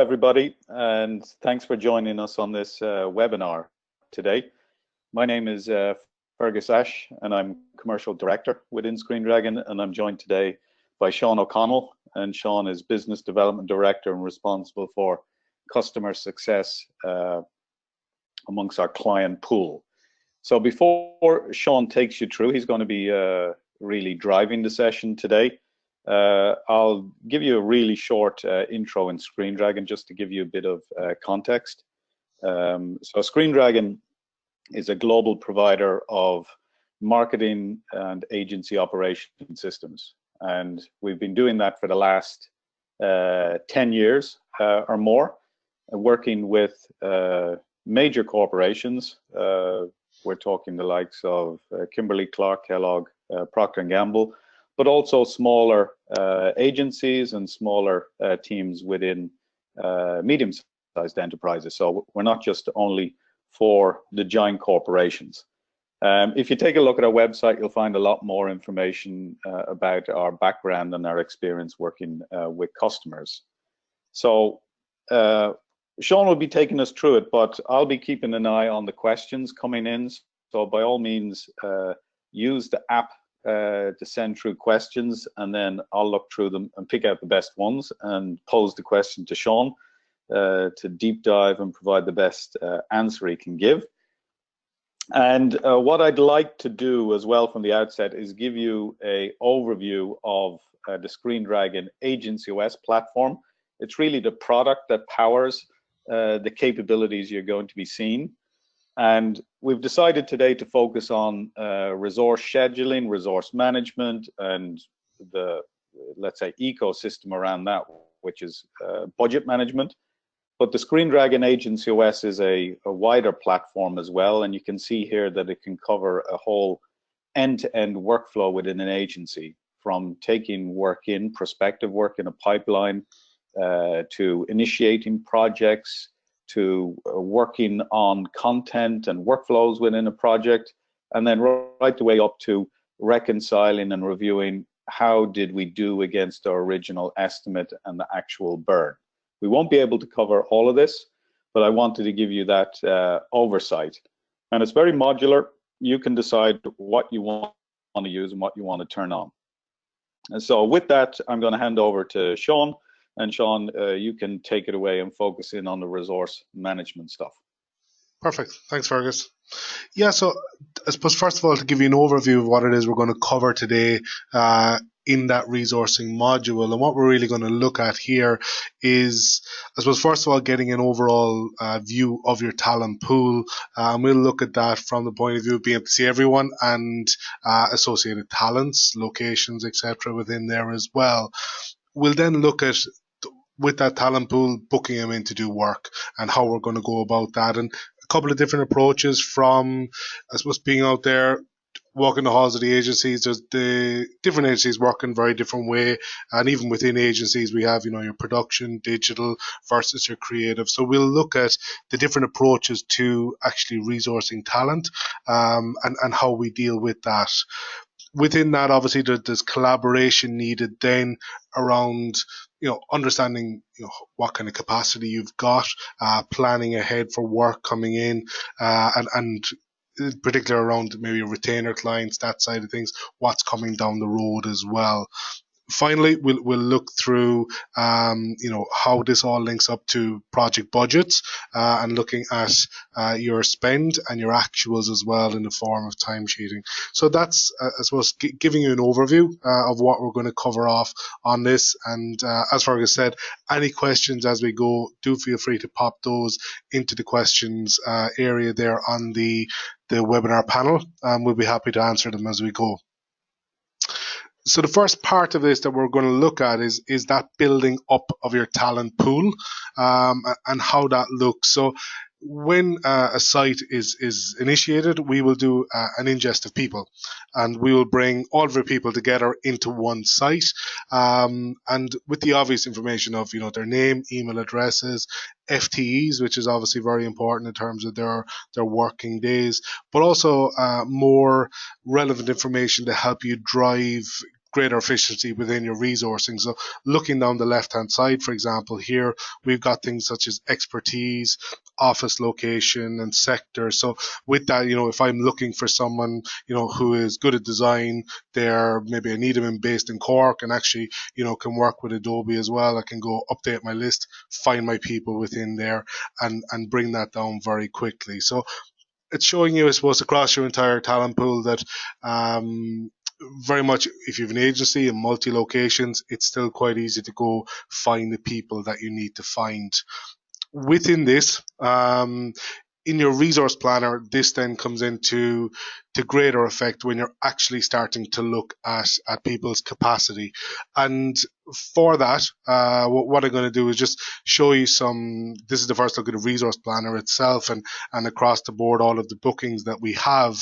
everybody, and thanks for joining us on this webinar today. My name is Fergus Ash, and I'm Commercial Director within Screendragon, and I'm joined today by Sean O'Connell, and Sean is Business Development Director and responsible for customer success amongst our client pool. So before Sean takes you through, he's going to be really driving the session today. I'll give you a really short intro in Screendragon just to give you a bit of context. So Screendragon is a global provider of marketing and agency operation systems, and we've been doing that for the last 10 years or more, working with major corporations. We're talking the likes of Kimberly-Clark, Kellogg, Procter & Gamble, but also smaller agencies and smaller teams within medium-sized enterprises. So we're not just only for the giant corporations. If you take a look at our website, you'll find a lot more information about our background and our experience working with customers. So Sean will be taking us through it, but I'll be keeping an eye on the questions coming in. So by all means, use the app to send through questions, and then I'll look through them and pick out the best ones and pose the question to Sean to deep dive and provide the best answer he can give. And what I'd like to do as well from the outset is give you an overview of the Screendragon Agency OS platform. It's really the product that powers the capabilities you're going to be seeing. And we've decided today to focus on resource scheduling, resource management, and the, let's say, ecosystem around that, which is budget management. But the Screendragon Agency OS is a wider platform as well, and you can see here that it can cover a whole end-to-end workflow within an agency, from taking work in, prospective work in a pipeline, to initiating projects, to working on content and workflows within a project, and then right the way up to reconciling and reviewing how did we do against our original estimate and the actual burn. We won't be able to cover all of this, but I wanted to give you that oversight. And it's very modular. You can decide what you want to use and what you want to turn on. And so with that, I'm going to hand over to Sean. And Sean, you can take it away and focus in on the resource management stuff. Perfect. Thanks, Fergus. Yeah, so I suppose first of all, to give you an overview of what it is we're going to cover today in that resourcing module, and what we're really going to look at here is, I suppose, first of all, getting an overall view of your talent pool. And we'll look at that from the point of view of being able to see everyone and associated talents, locations, etc. within there as well. We'll then look at, with that talent pool, booking them in to do work and how we're going to go about that, and a couple of different approaches from, I suppose, being out there, walking the halls of the agencies. There's the different agencies work in a very different way, and even within agencies we have, your production, digital versus your creative. So we'll look at the different approaches to actually resourcing talent, and how we deal with that. Within that, obviously, there's collaboration needed then around, understanding, what kind of capacity you've got, planning ahead for work coming in, and particularly around maybe retainer clients, that side of things, what's coming down the road as well. Finally, we'll look through, how this all links up to project budgets, and looking at your spend and your actuals as well in the form of timesheeting. So that's, I suppose, giving you an overview of what we're going to cover off on this. And as Fergus said, any questions as we go, do feel free to pop those into the questions area there on the webinar panel, and we'll be happy to answer them as we go. So the first part of this that we're going to look at is that building up of your talent pool, and how that looks. So when a site is initiated, we will do an ingest of people, and we will bring all of our people together into one site, and with the obvious information of their name, email addresses, FTEs, which is obviously very important in terms of their working days, but also more relevant information to help you drive greater efficiency within your resourcing. So looking down the left-hand side, for example, here we've got things such as expertise, office location, and sector. So with that, if I'm looking for someone, who is good at design, they're maybe I need them based in Cork and actually, can work with Adobe as well. I can go update my list, find my people within there, and bring that down very quickly. So it's showing you, I suppose, across your entire talent pool that very much if you have an agency in multi locations, it's still quite easy to go find the people that you need to find. Within this, in your resource planner, this then comes into greater effect when you're actually starting to look at people's capacity. And for that, what I'm going to do is just show you this is the first look at the resource planner itself and across the board all of the bookings that we have.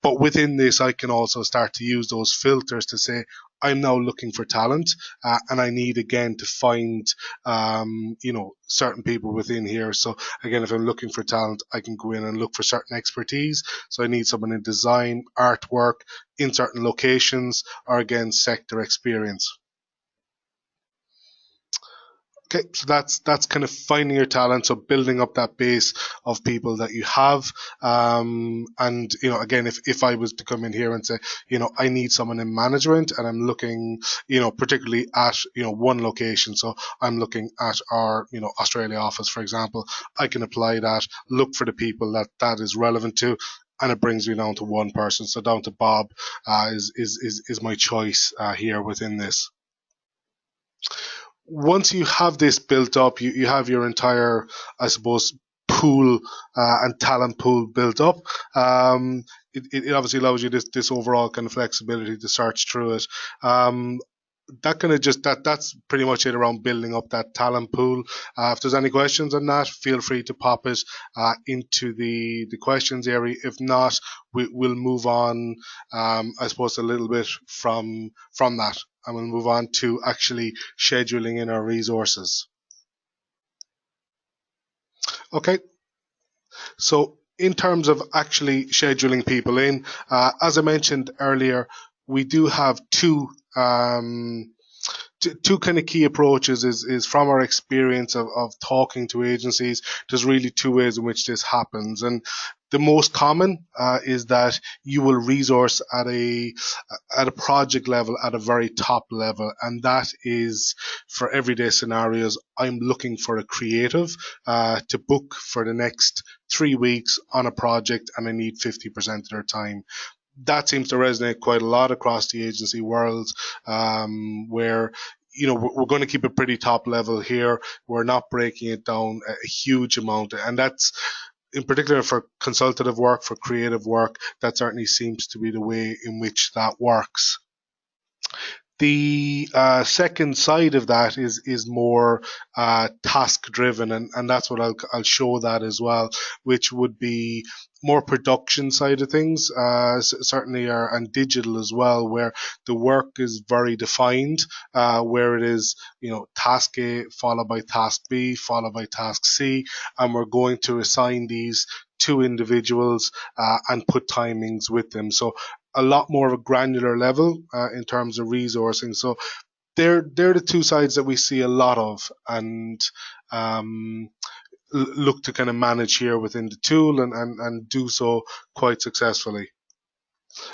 But within this, I can also start to use those filters to say, I'm now looking for talent, and I need again to find, certain people within here. So again, if I'm looking for talent, I can go in and look for certain expertise. So I need someone in design, artwork, in certain locations, or again, sector experience. Okay, so that's kind of finding your talent, so building up that base of people that you have. And again, if I was to come in here and say, I need someone in management, and I'm looking, particularly at one location, so I'm looking at our Australia office, for example, I can apply that, look for the people that is relevant to, and it brings me down to one person. So down to Bob is my choice here within this. Once you have this built up, you have your entire, I suppose, pool and talent pool built up. It obviously allows you this overall kind of flexibility to search through it. That kind of that's pretty much it around building up that talent pool. If there's any questions on that, feel free to pop it into the questions area. If not, we'll move on, I suppose, a little bit from that, and we'll move on to actually scheduling in our resources. Okay, so in terms of actually scheduling people in, as I mentioned earlier, we do have two kind of key approaches is from our experience of talking to agencies. There's really two ways in which this happens, and the most common is that you will resource at a project level, at a very top level, and that is for everyday scenarios. I'm looking for a creative to book for the next 3 weeks on a project, and I need 50% of their time. That seems to resonate quite a lot across the agency world, where we're going to keep it pretty top level here. We're not breaking it down a huge amount, and that's in particular for consultative work, for creative work. That certainly seems to be the way in which that works. The second side of that is more task driven, and that's what I'll show that as well, which would be more production side of things, certainly, and digital as well, where the work is very defined, where it is, task A followed by task B followed by task C, and we're going to assign these to individuals and put timings with them. So a lot more of a granular level in terms of resourcing. So they're the two sides that we see a lot of, and look to kind of manage here within the tool and do so quite successfully.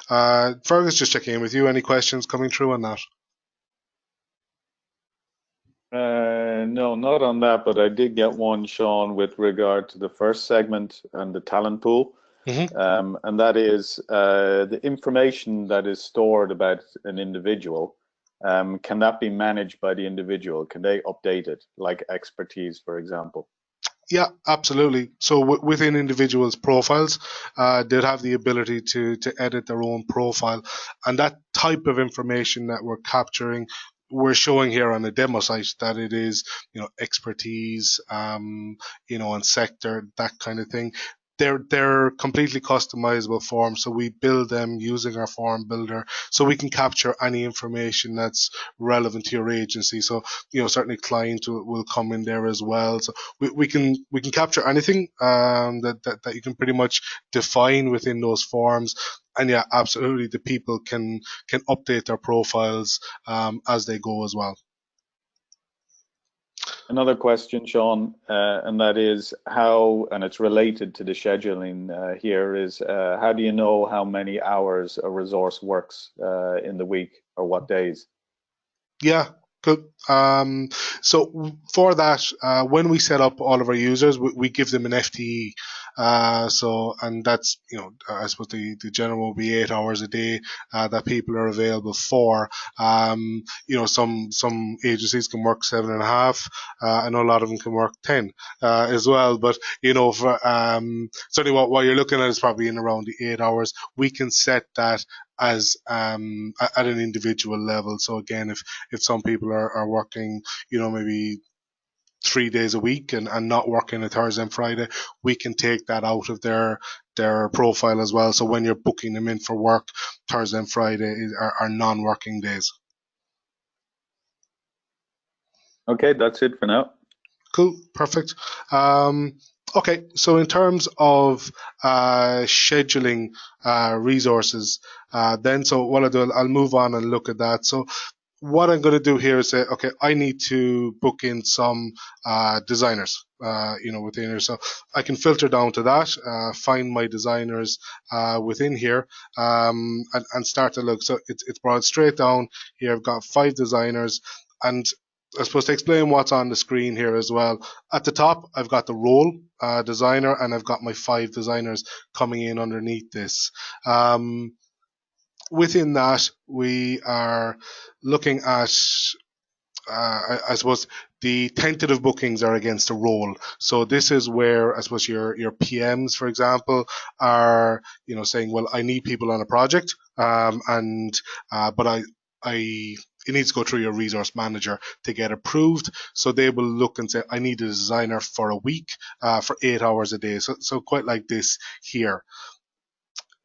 Fergus, just checking in with you. Any questions coming through on that? No, not on that, but I did get one, Sean, with regard to the first segment and the talent pool. Mm-hmm. And that is the information that is stored about an individual. Can that be managed by the individual? Can they update it, like expertise, for example? Yeah, absolutely. So within individuals' profiles, they'd have the ability to edit their own profile, and that type of information that we're capturing, we're showing here on the demo site that it is, expertise, and sector, that kind of thing. they're completely customizable forms, so we build them using our form builder, so we can capture any information that's relevant to your agency. So certainly client will come in there as well. So we can capture anything that you can pretty much define within those forms. And yeah, absolutely, the people can update their profiles as they go as well. Another question, Sean, and that is how, and it's related to the scheduling here, is how do you know how many hours a resource works in the week or what days? Yeah, good. So for that, when we set up all of our users, we give them an FTE. And that's, I suppose the general will be 8 hours a day that people are available for. Some agencies can work 7.5. I know a lot of them can work 10 as well. But certainly what you're looking at is probably in around the 8 hours. We can set that as at an individual level. So again, if some people are working, maybe 3 days a week and not working a Thursday and Friday, we can take that out of their profile as well. So when you're booking them in for work, Thursday and Friday are non-working days. Okay, that's it for now. Cool, perfect. Okay, so in terms of scheduling resources, so what I'll do, I'll move on and look at that. So what I'm going to do here is say, okay, I need to book in some designers, within here. So I can filter down to that, find my designers within here, and start to look. So it's brought straight down here. I've got 5 designers, and I suppose to explain what's on the screen here as well. At the top, I've got the role designer, and I've got my 5 designers coming in underneath this. Within that, we are looking at, I suppose, the tentative bookings are against a role. So this is where I suppose your PMs, for example, are saying, well, I need people on a project, but it needs to go through your resource manager to get approved. So they will look and say, I need a designer for a week, for 8 hours a day. So quite like this here.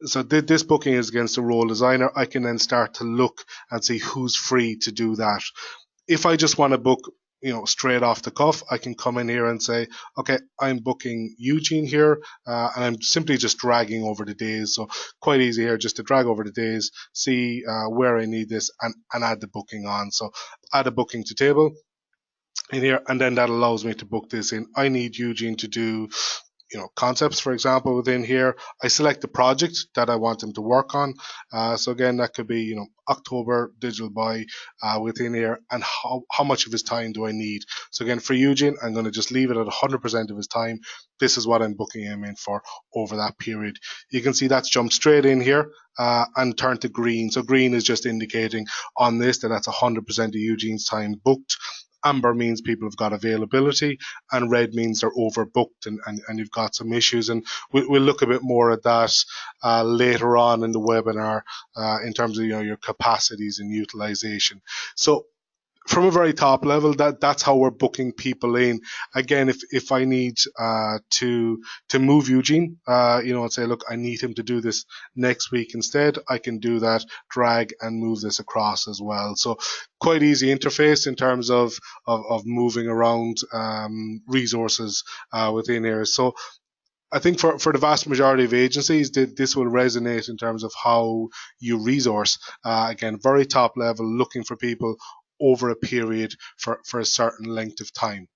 So this booking is against a role designer. I can then start to look and see who's free to do that. If I just want to book, straight off the cuff, I can come in here and say, okay, I'm booking Eugene here, and I'm simply just dragging over the days. So quite easy here, just to drag over the days, see where I need this, and add the booking on. So add a booking to table in here, and then that allows me to book this in. I need Eugene to do concepts, for example, within here. I select the project that I want him to work on. So again, that could be, October digital buy within here, and how much of his time do I need? So again, for Eugene, I'm going to just leave it at 100% of his time. This is what I'm booking him in for over that period. You can see that's jumped straight in here and turned to green. So green is just indicating on this that that's 100% of Eugene's time booked. Amber means people have got availability, and red means they're overbooked and you've got some issues. And we'll look a bit more at that later on in the webinar in terms of your capacities and utilization. So from a very top level, that's how we're booking people in. Again, if I need to move Eugene, and say, look, I need him to do this next week instead, I can do that, drag and move this across as well. So quite easy interface in terms of moving around resources within here. So I think for the vast majority of agencies, this will resonate in terms of how you resource. Again, very top level, looking for people over a period for a certain length of time.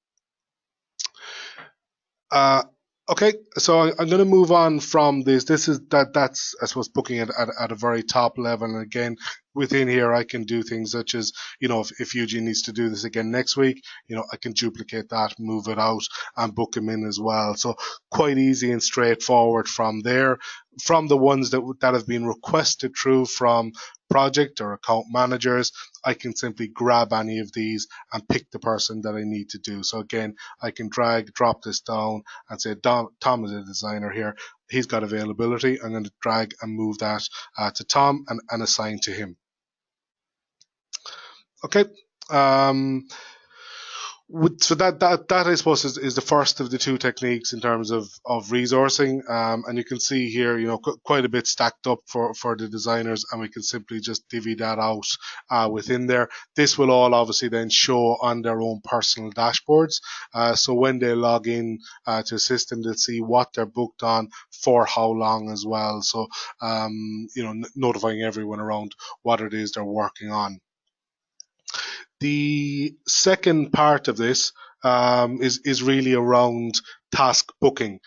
Okay, so I'm going to move on from this. That's I suppose booking at a very top level. And again, within here, I can do things such as, if Eugene needs to do this again next week, I can duplicate that, move it out, and book him in as well. So quite easy and straightforward from there. From the ones that have been requested through from project or account managers, I can simply grab any of these and pick the person that I need to do. So again, I can drop this down and say, Tom is a designer here. He's got availability. I'm going to drag and move that to Tom and assign to him. Okay. So that I suppose is the first of the two techniques in terms of resourcing, and you can see here, quite a bit stacked up for the designers, and we can simply just divvy that out within there. This will all obviously then show on their own personal dashboards. So when they log in to a system, they'll see what they're booked on for how long as well. So notifying everyone around what it is they're working on. The second part of this is really around task booking.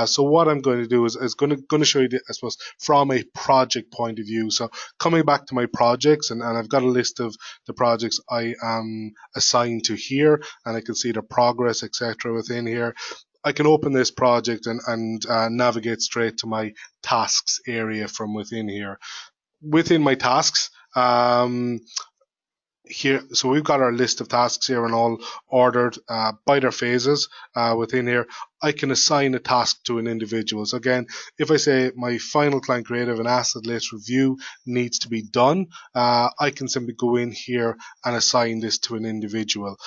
So what I'm going to do is going to show you, I suppose, from a project point of view. So coming back to my projects, and I've got a list of the projects I am assigned to here, and I can see the progress, etc. within here. I can open this project and navigate straight to my tasks area from within here. Within my tasks, here, so we've got our list of tasks here and all ordered by their phases within here. I can assign a task to an individual. So again, if I say my final client creative and asset list review needs to be done, I can simply go in here and assign this to an individual.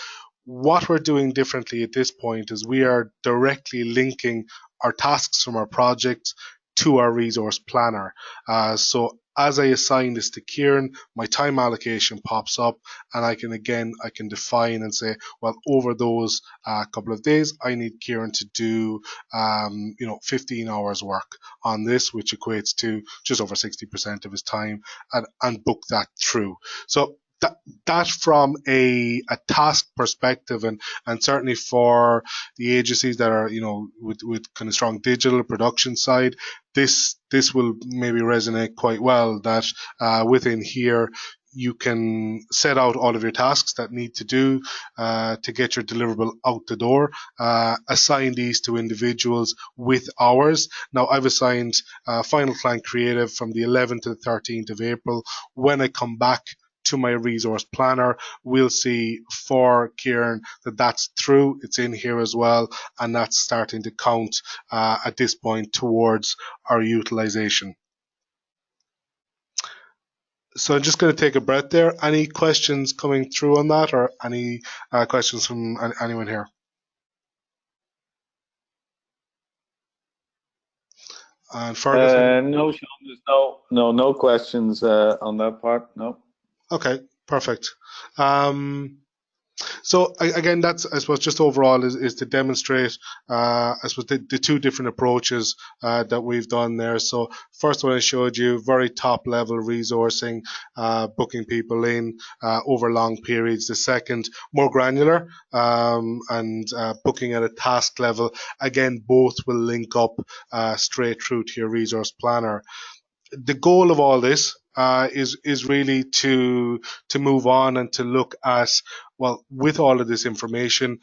What we're doing differently at this point is we are directly linking our tasks from our projects to our resource planner. So as I assign this to Kieran, my time allocation pops up, and I can define and say, well, over those couple of days, I need Kieran to do 15 hours work on this, which equates to just over 60% of his time, and book that through. So that from a task perspective, and certainly for the agencies that are with kind of strong digital production side, this will maybe resonate quite well, that within here you can set out all of your tasks that need to do to get your deliverable out the door, assign these to individuals with hours. Now I've assigned final client creative from the 11th to the 13th of April. When I come back to my resource planner, we'll see for Kieran that that's through, it's in here as well, and that's starting to count at this point towards our utilization. So I'm just going to take a breath there. Any questions coming through on that, or any questions from anyone here? And Ferguson? No, Sean, there's no questions on that part. No. Okay, perfect. So again, that's, I suppose, just overall is to demonstrate, I suppose, the two different approaches that we've done there. So first one I showed you, very top level resourcing, booking people in over long periods. The second, more granular, and booking at a task level. Again, both will link up straight through to your resource planner. The goal of all this is really to move on and to look at, well, with all of this information,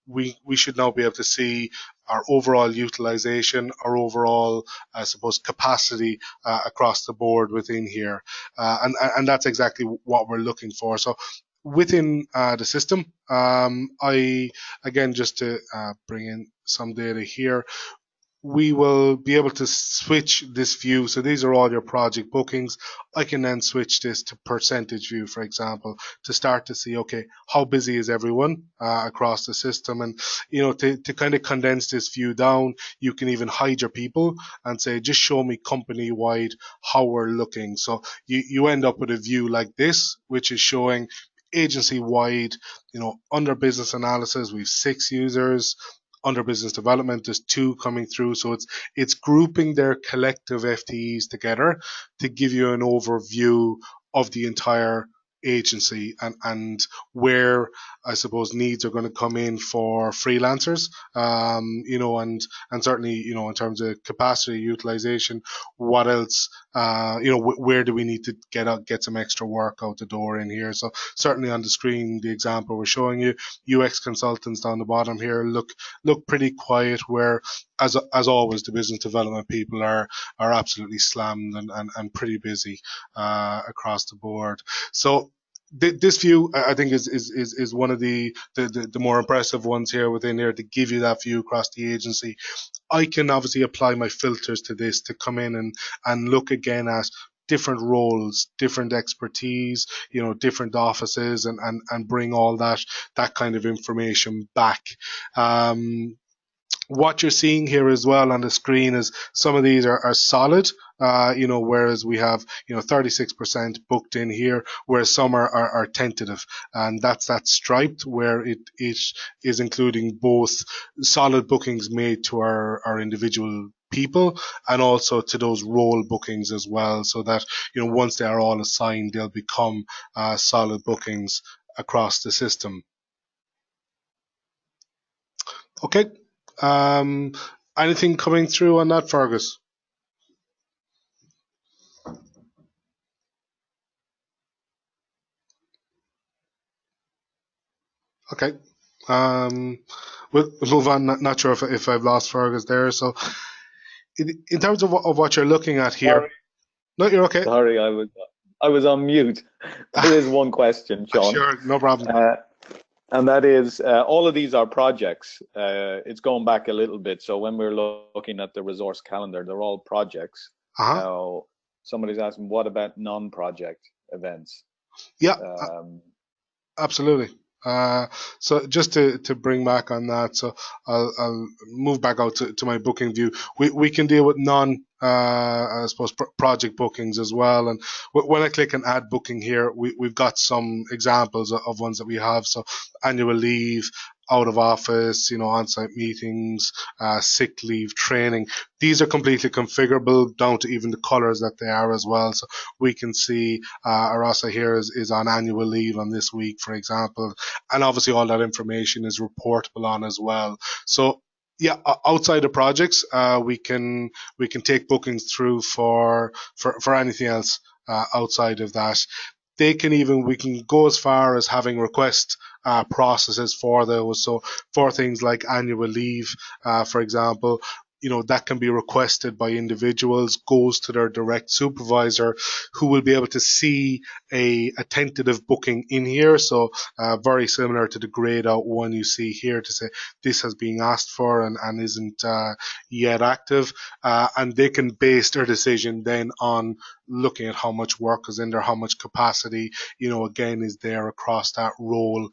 we should now be able to see our overall utilization, our overall, I suppose, capacity across the board within here, and that's exactly what we're looking for. So within the system, I again, just to bring in some data here, we will be able to switch this view. So these are all your project bookings. I can then switch this to percentage view, for example, to start to see, okay, how busy is everyone across the system? And, to kind of condense this view down, you can even hide your people and say, just show me company wide how we're looking. So you end up with a view like this, which is showing agency wide, under business analysis, we've 6 users. Under business development, there's 2 coming through. So it's grouping their collective FTEs together to give you an overview of the entire agency, and where, I suppose, needs are going to come in for freelancers, and certainly, in terms of capacity utilization, what else, where do we need to get some extra work out the door in here. So certainly on the screen, the example we're showing you, UX consultants down the bottom here look pretty quiet, where as always the business development people are absolutely slammed and pretty busy across the board. So this view, I think, is one of the more impressive ones here within here, to give you that view across the agency. I can obviously apply my filters to this to come in and look again at different roles, different expertise, different offices, and bring all that kind of information back. What you're seeing here as well on the screen is some of these are solid, whereas we have, 36% booked in here, whereas some are tentative. And that's that striped, where it is including both solid bookings made to our individual people and also to those role bookings as well, so that, once they are all assigned, they'll become solid bookings across the system. Okay. Um, Anything coming through on that, Fergus? Okay. We'll move on. Not sure if I've lost Fergus there. So, in terms of what you're looking at here, Sorry, no, you're okay. sorry, I was on mute. There is one question, Sean. Sure, no problem. And that is, all of these are projects. It's going back a little bit. So when we're looking at the resource calendar, they're all projects. Now, somebody's asking, what about non-project events? Yeah, absolutely. So just to bring back on that, so I'll move back out to my booking view. We can deal with I suppose project bookings as well. And when I click on add booking here, we've got some examples of ones that we have. So annual leave, out of office, on-site meetings, sick leave, training. These are completely configurable down to even the colors that they are as well. So we can see Arasa here is on annual leave on this week, for example. And obviously all that information is reportable on as well. So yeah, outside of projects, we can take bookings through for anything else outside of that. We can go as far as having request processes for those. So for things like annual leave, for example, that can be requested by individuals, goes to their direct supervisor, who will be able to see a tentative booking in here. So very similar to the grayed out one you see here, to say this has been asked for and isn't yet active. And they can base their decision then on looking at how much work is in there, how much capacity, again, is there across that role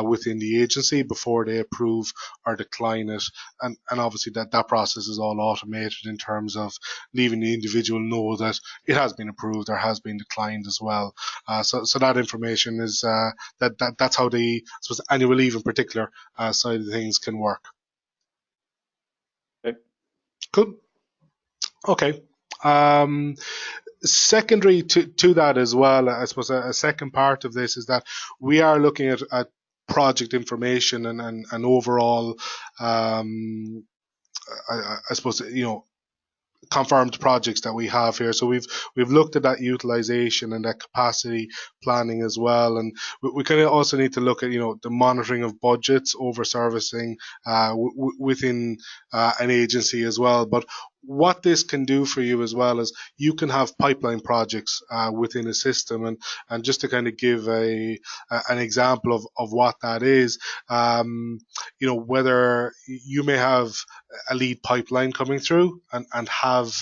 within the agency before they approve or decline it. And obviously that process is all automated in terms of leaving the individual know that it has been approved or has been declined as well. So that information is that's how the, I suppose, annual leave in particular side of things can work. Okay. Good. Okay. Secondary to that as well, I suppose a second part of this is that we are looking at project information and overall, I suppose, confirmed projects that we have here. So we've looked at that utilization and that capacity planning as well, and we kind of also need to look at the monitoring of budgets, over servicing within an agency as well. But what this can do for you as well is you can have pipeline projects within a system, and just to kind of give an example of what that is, whether you may have a lead pipeline coming through and have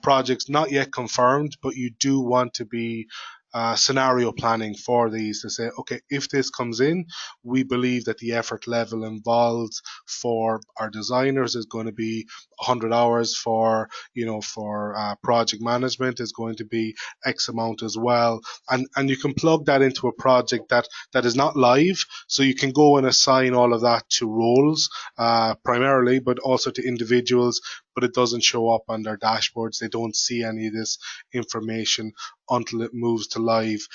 projects not yet confirmed, but you do want to be scenario planning for these, to say, okay, if this comes in, we believe that the effort level involved for our designers is going to be 100 hours, for project management is going to be X amount as well, and you can plug that into a project that is not live, so you can go and assign all of that to roles primarily, but also to individuals, but it doesn't show up on their dashboards. They don't see any of this information until it moves to live.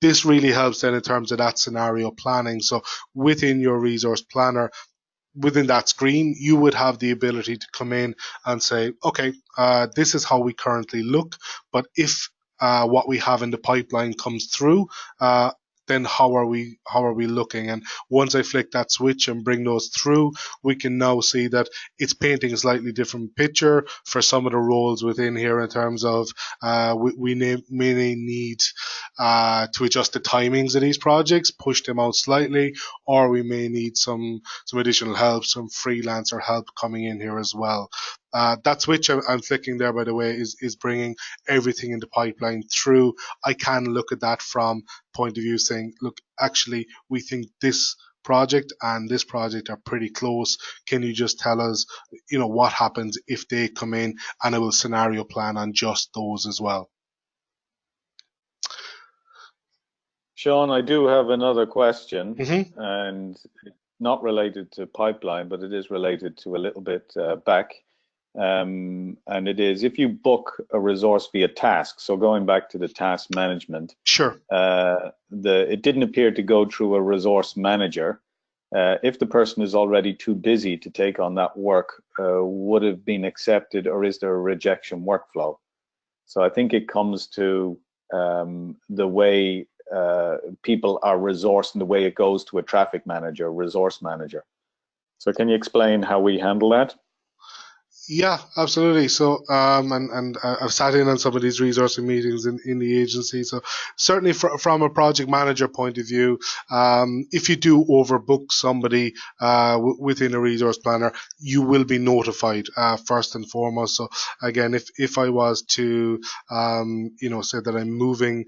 This really helps then in terms of that scenario planning. So within your resource planner, within that screen, you would have the ability to come in and say, okay, this is how we currently look, but if what we have in the pipeline comes through, then how are we looking? And once I flick that switch and bring those through, we can now see that it's painting a slightly different picture for some of the roles within here, in terms of we may need to adjust the timings of these projects, push them out slightly, or we may need some additional help, some freelancer help coming in here as well. that switch I'm flicking there, by the way, is bringing everything in the pipeline through. I can look at that from point of view saying, look, actually, we think this project and this project are pretty close. Can you just tell us, what happens if they come in, and I will scenario plan on just those as well. Sean, I do have another question, Mm-hmm. and not related to pipeline, but it is related to a little bit back. And it is, if you book a resource via task, so going back to the task management, Sure. It didn't appear to go through a resource manager. If the person is already too busy to take on that work, would have been accepted, or is there a rejection workflow? So I think it comes to the way people are resourced and the way it goes to a traffic manager, resource manager. So can you explain how we handle that? Yeah, absolutely. So, and I've sat in on some of these resourcing meetings in the agency. So, certainly from a project manager point of view, if you do overbook somebody within a resource planner, you will be notified first and foremost. So, again, if I was to, say that I'm moving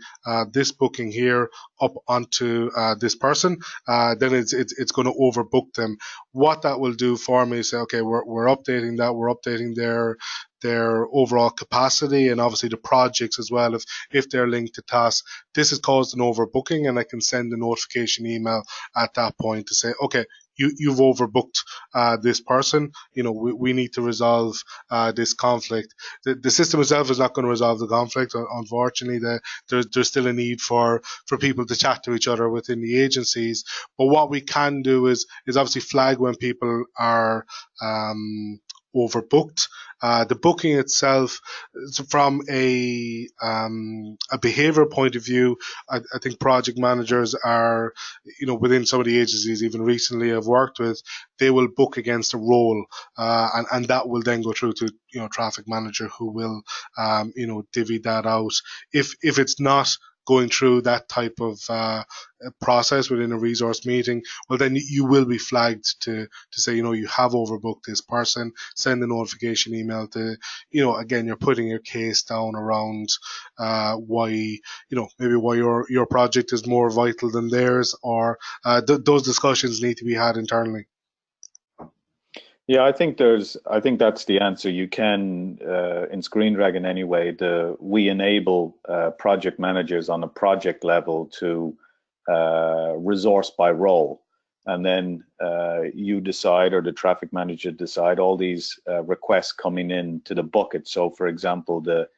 this booking here up onto this person, then it's going to overbook them. What that will do for me is say, okay, we're updating that, we're updating their overall capacity, and obviously the projects as well. If they're linked to tasks, this has caused an overbooking, and I can send a notification email at that point to say, okay, you've overbooked this person. We need to resolve this conflict. The system itself is not going to resolve the conflict. Unfortunately, there's still a need for people to chat to each other within the agencies. But what we can do is obviously flag when people are overbooked. The booking itself, from a behavior point of view, I think project managers are, within some of the agencies, even recently I've worked with, they will book against a role, and that will then go through to traffic manager, who will divvy that out. If it's not going through that type of process within a resource meeting, well, then you will be flagged to say, you have overbooked this person. Send a notification email to, again, you're putting your case down around why, maybe why your project is more vital than theirs, or those discussions need to be had internally. Yeah, I think that's the answer. You can, in Screendragon anyway, we enable project managers on a project level to resource by role. And then you decide, or the traffic manager decide, all these requests coming in to the bucket. So for example, the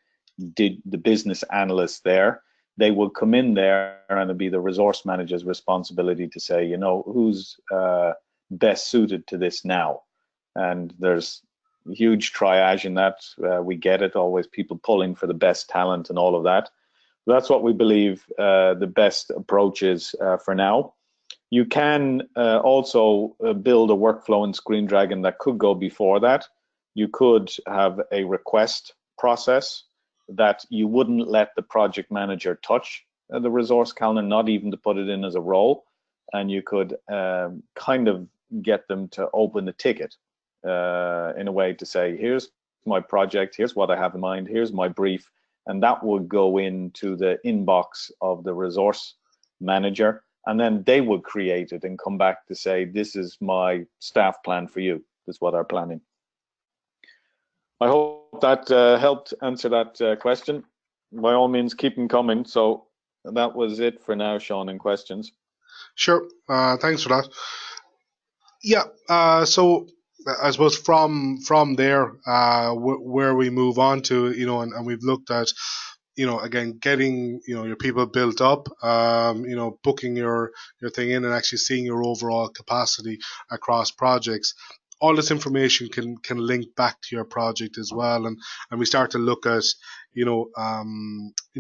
business analyst there, they will come in there, and it'll be the resource manager's responsibility to say, who's best suited to this now. And there's huge triage in that. We get it, always people pulling for the best talent and all of that. That's what we believe the best approach is for now. You can also build a workflow in Screendragon that could go before that. You could have a request process that you wouldn't let the project manager touch the resource calendar, not even to put it in as a role. And you could kind of get them to open the ticket in a way to say, here's my project, here's what I have in mind, here's my brief, and that would go into the inbox of the resource manager, and then they would create it and come back to say, this is my staff plan for you, this is what I'm planning. I hope that helped answer that question. By all means, keep them coming. So that was it for now, Sean, in questions. Sure, thanks for that. Yeah, so I suppose from there, where we move on to, and we've looked at, again, getting, your people built up, booking your thing in, and actually seeing your overall capacity across projects. All this information can link back to your project as well, and we start to look at, in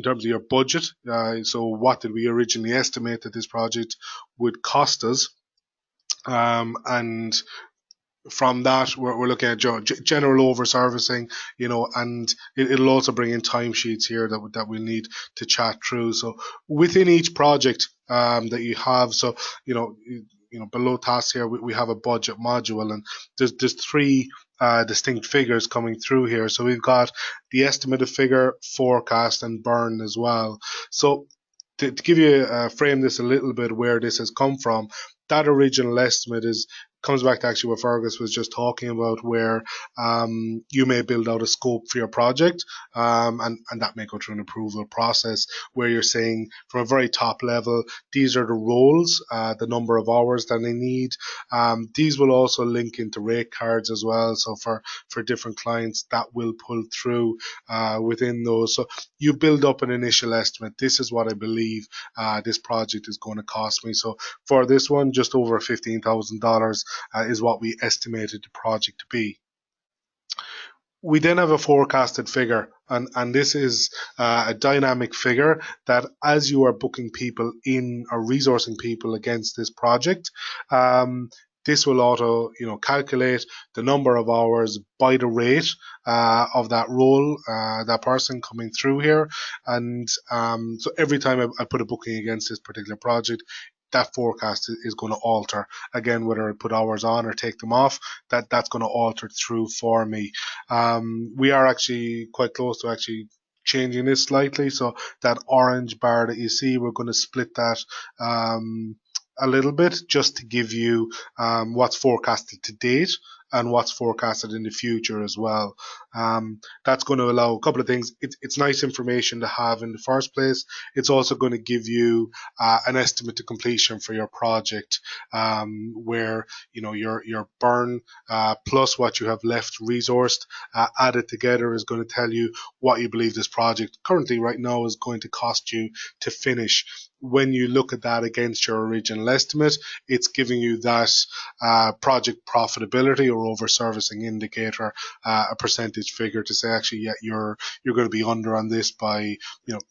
terms of your budget. So what did we originally estimate that this project would cost us? And from that, we're looking at general over servicing, and it'll also bring in timesheets here that we'll need to chat through. So within each project that you have, so below tasks here, we have a budget module, and there's three distinct figures coming through here. So we've got the estimated figure, forecast, and burn as well. So to give you frame this a little bit where this has come from, that original estimate comes back to actually what Fergus was just talking about, where you may build out a scope for your project, and that may go through an approval process where you're saying from a very top level, these are the roles, the number of hours that they need. These will also link into rate cards as well. So for different clients, that will pull through within those. So you build up an initial estimate. This is what I believe this project is going to cost me. So for this one, just over $15,000 is what we estimated the project to be. We then have a forecasted figure, and this is a dynamic figure that as you are booking people in or resourcing people against this project, this will auto, calculate the number of hours by the rate of that role, that person coming through here. And so every time I put a booking against this particular project, that forecast is going to alter. Again, whether I put hours on or take them off, that's going to alter through for me. We are actually quite close to actually changing this slightly. So that orange bar that you see, we're going to split that a little bit just to give you what's forecasted to date and what's forecasted in the future as well. That's going to allow a couple of things. It's nice information to have in the first place. It's also going to give you an estimate to completion for your project, where your burn plus what you have left resourced added together is going to tell you what you believe this project currently right now is going to cost you to finish. When you look at that against your original estimate, it's giving you that project profitability or over servicing indicator, a percentage figure to say, actually, yeah, you're going to be under on this by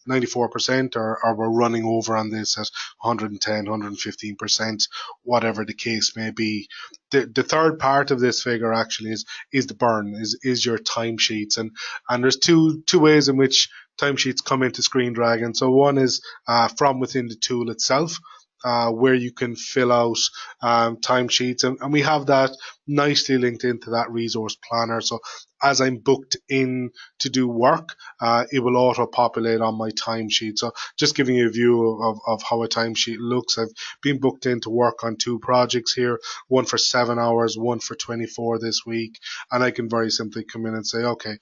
94%, or we're running over on this at 110, 115%, whatever the case may be. The third part of this figure actually is the burn, is your timesheets, and there's two ways in which timesheets come into Screendragon. So one is from within the tool itself, where you can fill out timesheets, and we have that nicely linked into that resource planner. So as I'm booked in to do work, it will auto-populate on my timesheet. So just giving you a view of how a timesheet looks. I've been booked in to work on 2 projects here, one for 7 hours, one for 24 this week, and I can very simply come in and say, okay,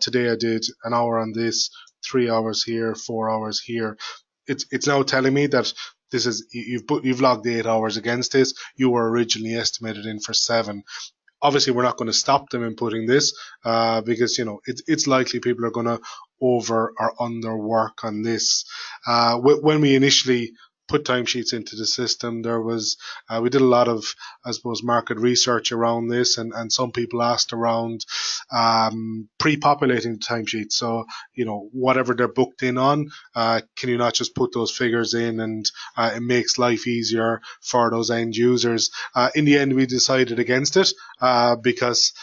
today I did an hour on this, 3 hours here, 4 hours here. It's now telling me that this is you've logged 8 hours against this. You were originally estimated in for 7. Obviously, we're not going to stop them inputting this because it's likely people are going to over or under work on this. When we initially put timesheets into the system, there was we did a lot of, I suppose, market research around this, and some people asked around pre-populating the timesheets. So whatever they're booked in on, can you not just put those figures in, and it makes life easier for those end users. In the end, we decided against it because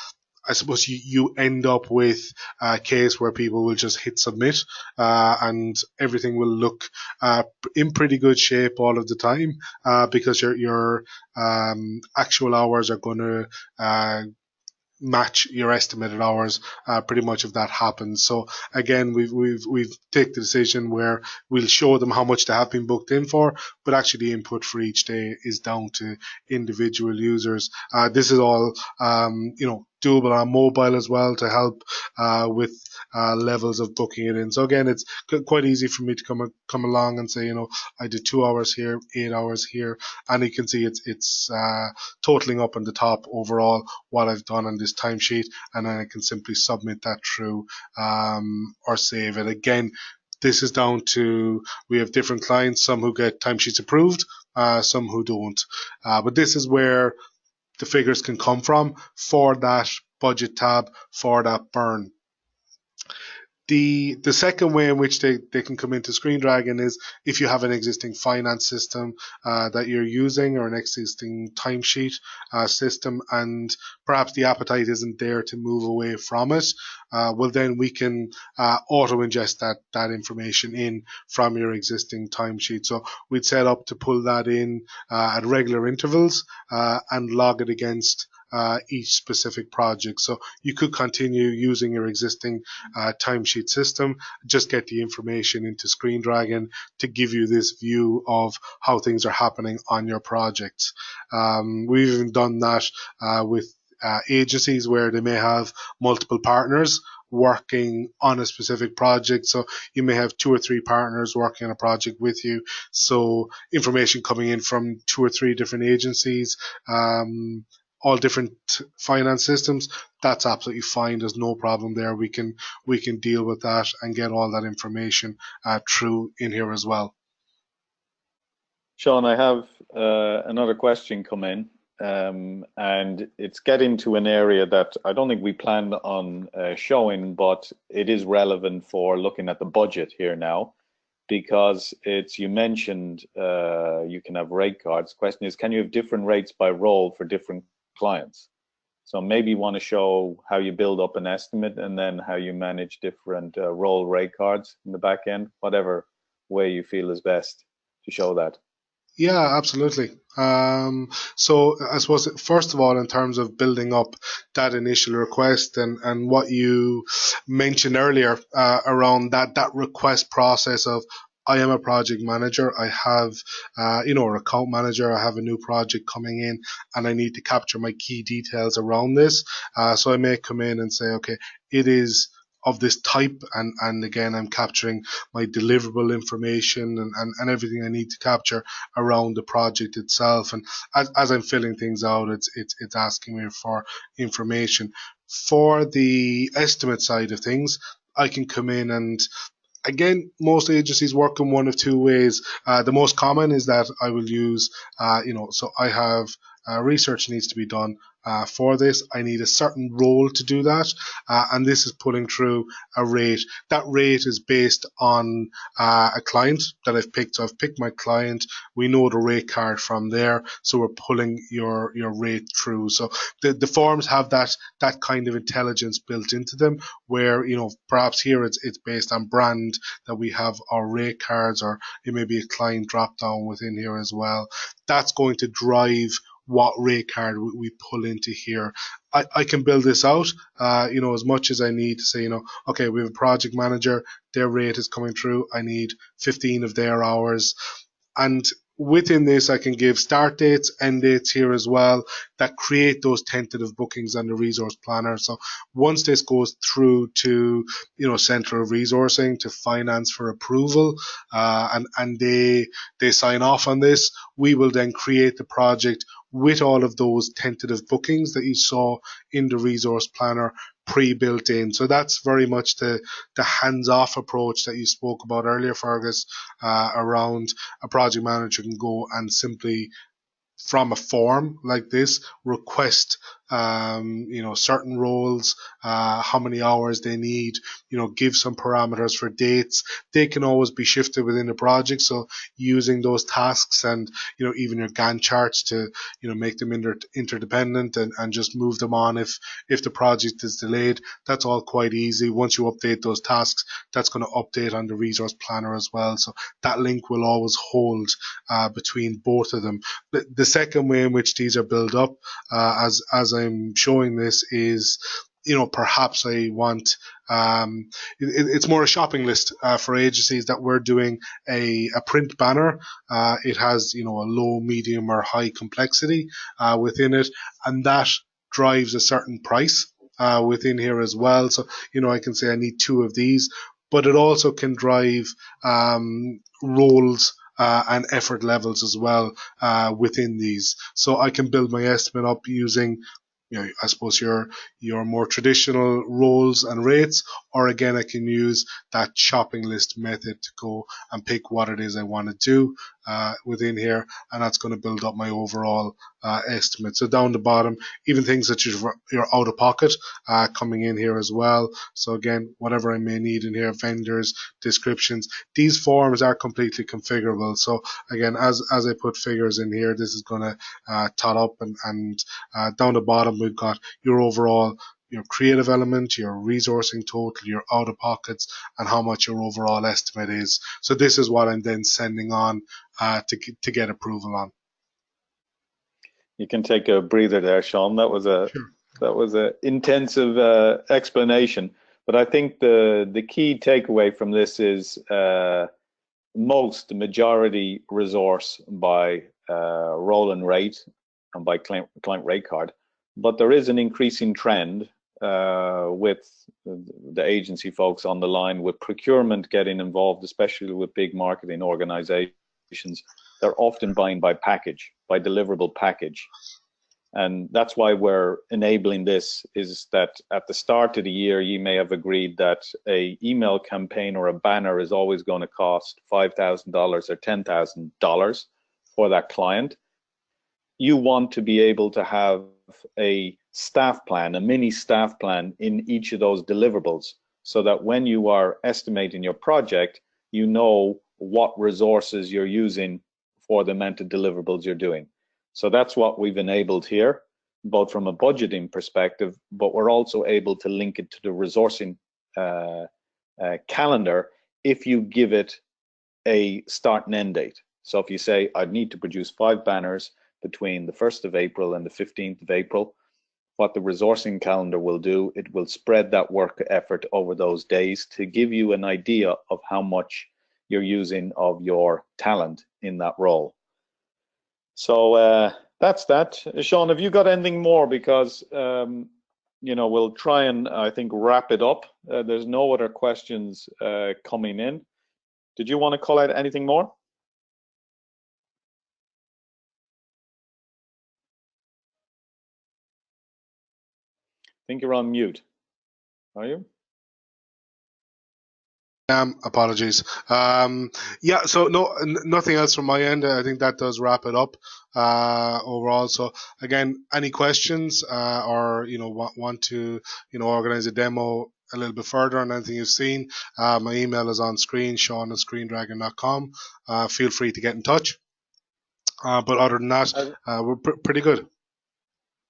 I suppose you end up with a case where people will just hit submit, and everything will look in pretty good shape all of the time, because your actual hours are going to match your estimated hours pretty much if that happens. So again, we've taken the decision where we'll show them how much they have been booked in for, but actually the input for each day is down to individual users. This is all doable on mobile as well to help with levels of booking it in. So again, it's quite easy for me to come along and say, I did 2 hours here, 8 hours here, and you can see it's totaling up on the top overall what I've done on this timesheet, and then I can simply submit that through or save it. Again, this is down to, we have different clients, some who get timesheets approved, some who don't. But this is where the figures can come from for that budget tab, for that burn. The second way in which they can come into Screendragon is if you have an existing finance system that you're using, or an existing timesheet system, and perhaps the appetite isn't there to move away from it. Well, then we can auto ingest that information in from your existing timesheet. So we'd set up to pull that in at regular intervals and log it against each specific project. So you could continue using your existing timesheet system, just get the information into Screendragon to give you this view of how things are happening on your projects. We've even done that with agencies where they may have multiple partners working on a specific project. So you may have 2 or 3 partners working on a project with you. So information coming in from 2 or 3 different agencies, all different finance systems, that's absolutely fine. There's no problem there. We can deal with that and get all that information through in here as well. Sean, I have another question come in, and it's getting to an area that I don't think we planned on showing, but it is relevant for looking at the budget here now, because you mentioned you can have rate cards. Question is, can you have different rates by role for different clients? So maybe you want to show how you build up an estimate and then how you manage different role rate cards in the back end, whatever way you feel is best to show that. Yeah, absolutely. So I suppose, first of all, in terms of building up that initial request and what you mentioned earlier around that request process of, I am a project manager, I have, or account manager, I have a new project coming in and I need to capture my key details around this. So I may come in and say, okay, it is of this type, and again, I'm capturing my deliverable information and everything I need to capture around the project itself. And as I'm filling things out, it's asking me for information. For the estimate side of things, I can come in and, again, most agencies work in one of 2 ways. The most common is that I will use, so I have research needs to be done for this. I need a certain role to do that, and this is pulling through a rate. That rate is based on a client that I've picked. So I've picked my client. We know the rate card from there, so we're pulling your rate through. So the forms have that kind of intelligence built into them, where perhaps here it's based on brand that we have our rate cards, or it may be a client drop down within here as well. That's going to drive what rate card we pull into here. I can build this out, as much as I need to say, okay, we have a project manager, their rate is coming through, I need 15 of their hours. And within this, I can give start dates, end dates here as well, that create those tentative bookings on the resource planner. So once this goes through to, center of resourcing, to finance for approval, and they sign off on this, we will then create the project with all of those tentative bookings that you saw in the resource planner pre-built in. So that's very much the hands-off approach that you spoke about earlier, Fergus, around a project manager can go and simply, from a form like this, request certain roles, how many hours they need, give some parameters for dates. They can always be shifted within the project. So using those tasks and, even your Gantt charts to, make them interdependent and just move them on if the project is delayed. That's all quite easy. Once you update those tasks, that's going to update on the resource planner as well. So that link will always hold between both of them. The second way in which these are built up, as I'm showing this, is, perhaps I want, it's more a shopping list for agencies that we're doing a print banner. It has, a low, medium, or high complexity within it, and that drives a certain price within here as well. So, I can say I need 2 of these, but it also can drive roles and effort levels as well within these. So I can build my estimate up using, I suppose your more traditional roles and rates, or again, I can use that shopping list method to go and pick what it is I want to do within here, and that's going to build up my overall estimate. So down the bottom, even things such as your out of pocket coming in here as well. So again, whatever I may need in here, vendors, descriptions, these forms are completely configurable. So again, as I put figures in here, this is going to tot up, and down the bottom we've got your overall, your creative element, your resourcing total, your out of pockets, and how much your overall estimate is. So this is what I'm then sending on to get approval on. You can take a breather there, Sean. That was a Sure. intensive explanation. But I think the key takeaway from this is the majority resource by roll and rate and by client rate card. But there is an increasing trend with the agency folks on the line, with procurement getting involved, especially with big marketing organizations. They're often buying by package, by deliverable package. And that's why we're enabling this, is that at the start of the year, you may have agreed that a email campaign or a banner is always going to cost $5,000 or $10,000 for that client. You want to be able to have a staff plan, a mini staff plan in each of those deliverables, so that when you are estimating your project, you know what resources you're using for the amount of deliverables you're doing. So that's what we've enabled here, both from a budgeting perspective, but we're also able to link it to the resourcing calendar if you give it a start and end date. So if you say, I need to produce 5 banners between the 1st of April and the 15th of April, what the resourcing calendar will do, it will spread that work effort over those days to give you an idea of how much you're using of your talent in that role. So that's that. Sean, have you got anything more? Because we'll try and, I think, wrap it up. There's no other questions coming in. Did you want to call out anything more? I think you're on mute. Are you? Apologies. Yeah, so nothing else from my end. I think that does wrap it up overall. So again, any questions or want to organize a demo a little bit further on anything you've seen, my email is on screen, Sean@screendragon.com. Feel free to get in touch. But other than that, we're pretty good.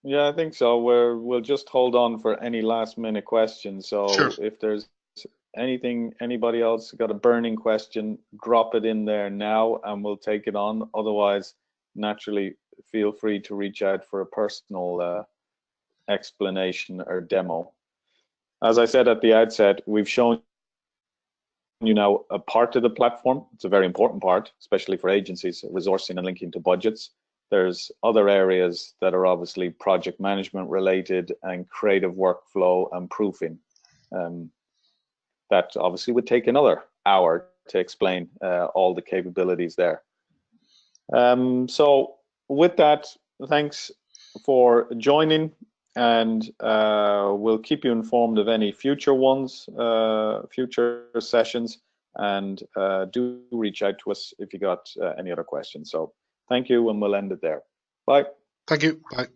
Yeah, I think so. We'll just hold on for any last minute questions. So Sure. if there's anybody else got a burning question, drop it in there now and we'll take it on. Otherwise, naturally, feel free to reach out for a personal explanation or demo. As I said at the outset, we've shown you now a part of the platform. It's a very important part, especially for agencies, resourcing and linking to budgets. There's other areas that are obviously project management related and creative workflow and proofing. That obviously would take another hour to explain all the capabilities there. So with that, thanks for joining, and we'll keep you informed of any future ones, future sessions, and do reach out to us if you got any other questions. So thank you, and we'll end it there. Bye. Thank you. Bye.